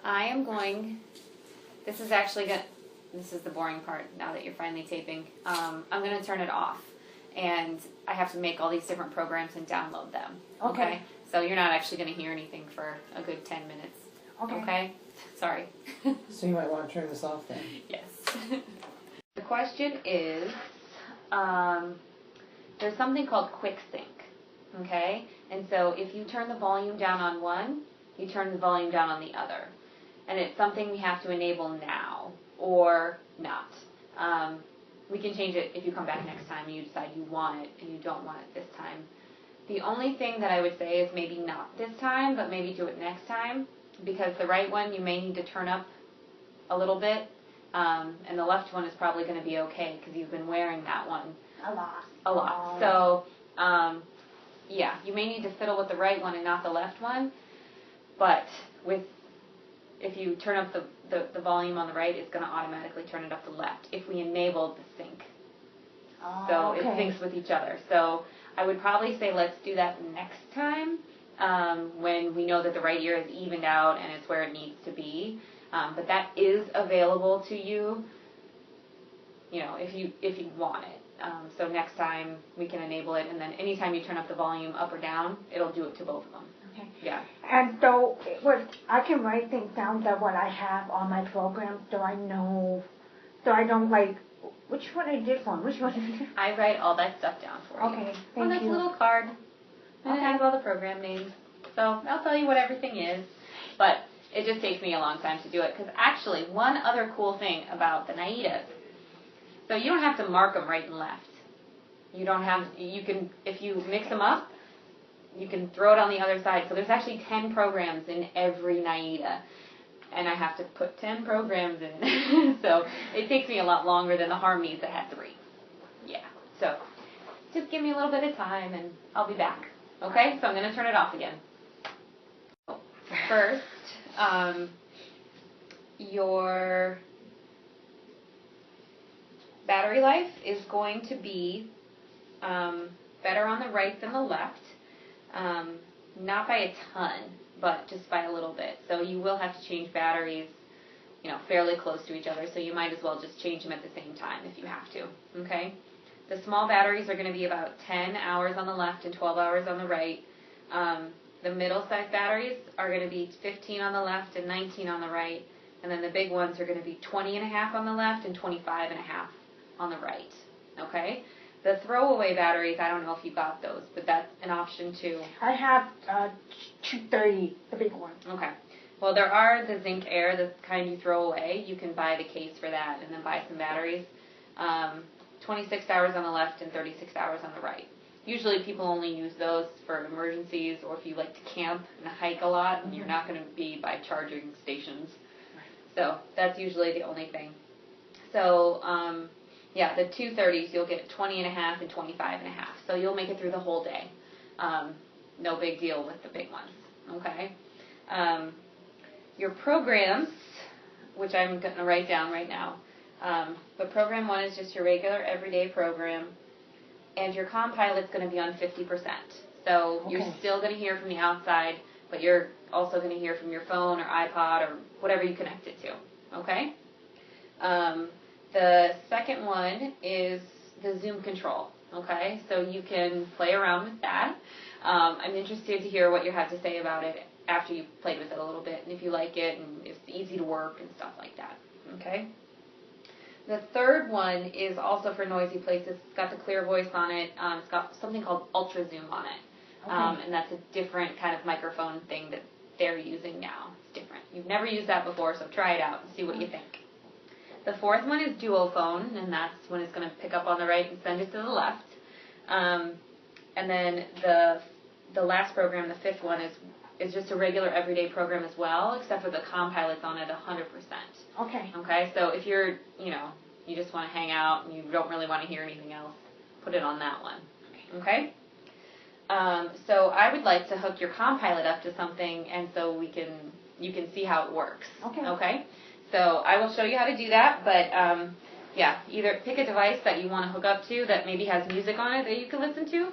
I am going, this is actually going to, this is the boring part now that you're finally taping. I'm going to turn it off. And I have to make all these different programs and download them. Okay. So you're not actually going to hear anything for a good 10 minutes. Okay? Sorry. So you might want to turn this off then. Yes. The question is, there's something called quick sync. Okay? And so if you turn the volume down on one, you turn the volume down on the other. And it's something we have to enable now or not. We can change it if you come back next time and you decide you want it and you don't want it this time. The only thing that I would say is maybe not this time, but maybe do it next time, because the right one you may need to turn up a little bit, and the left one is probably going to be okay because you've been wearing that one A lot. a lot. So, yeah, you may need to fiddle with the right one and not the left one, but if you turn up the volume on the right, it's going to automatically turn it up the left if we enable the sync. So it syncs with each other. So I would probably say let's do that next time when we know that the right ear is evened out and it's where it needs to be. But that is available to you, if you want it. So next time we can enable it, and then anytime you turn up the volume up or down, it'll do it to both of them. Okay. Yeah. And so I can write things down that what I have on my program, so I know, so I don't like, which one is this one? Which one is this? I write all that stuff down for you. Okay, thank on this you. little card. And it has all the program names. So I'll tell you what everything is. But it just takes me a long time to do it. Because actually, one other cool thing about the Naidas, so you don't have to mark them right and left. You can, if you mix them up, you can throw it on the other side. So there's actually 10 programs in every Naida. And I have to put 10 programs in. So it takes me a lot longer than the harmonies that had 3. Yeah. So just give me a little bit of time and I'll be back. Okay? So I'm going to turn it off again. First, your battery life is going to be better on the right than the left. Not by a ton, but just by a little bit. So you will have to change batteries, fairly close to each other. So you might as well just change them at the same time if you have to. Okay? The small batteries are going to be about 10 hours on the left and 12 hours on the right. The middle-sized batteries are going to be 15 on the left and 19 on the right. And then the big ones are going to be 20 and a half on the left and 25 and a half on the right. Okay? The throwaway batteries, I don't know if you got those, but that's an option too. I have 230, the big one. Okay. Well, there are the zinc air, the kind you throw away. You can buy the case for that and then buy some batteries. 26 hours on the left and 36 hours on the right. Usually people only use those for emergencies or if you like to camp and hike a lot and you're not going to be by charging stations. So that's usually the only thing. So, yeah, the 230s, you'll get 20 and a half and 25 and a half. So you'll make it through the whole day. No big deal with the big ones. Okay? Your programs, which I'm going to write down right now. But program 1 is just your regular everyday program. And your comm pilot's going to be on 50%. So you're still going to hear from the outside, but you're also going to hear from your phone or iPod or whatever you connect it to. Okay? The second one is the zoom control. Okay? So you can play around with that. I'm interested to hear what you have to say about it after you've played with it a little bit and if you like it and it's easy to work and stuff like that. Okay? The third one is also for noisy places. It's got the clear voice on it. It's got something called ultra zoom on it. And that's a different kind of microphone thing that they're using now. It's different. You've never used that before, so try it out and see what you think. The fourth one is duophone, and that's when it's going to pick up on the right and send it to the left. And then the last program, the fifth one, is just a regular everyday program as well, except for the comm pilot's on it 100%. Okay, so if you're, you just want to hang out and you don't really want to hear anything else, put it on that one. Okay? So I would like to hook your comm pilot up to something, and so you can see how it works. Okay? So I will show you how to do that, but yeah, either pick a device that you want to hook up to that maybe has music on it that you can listen to,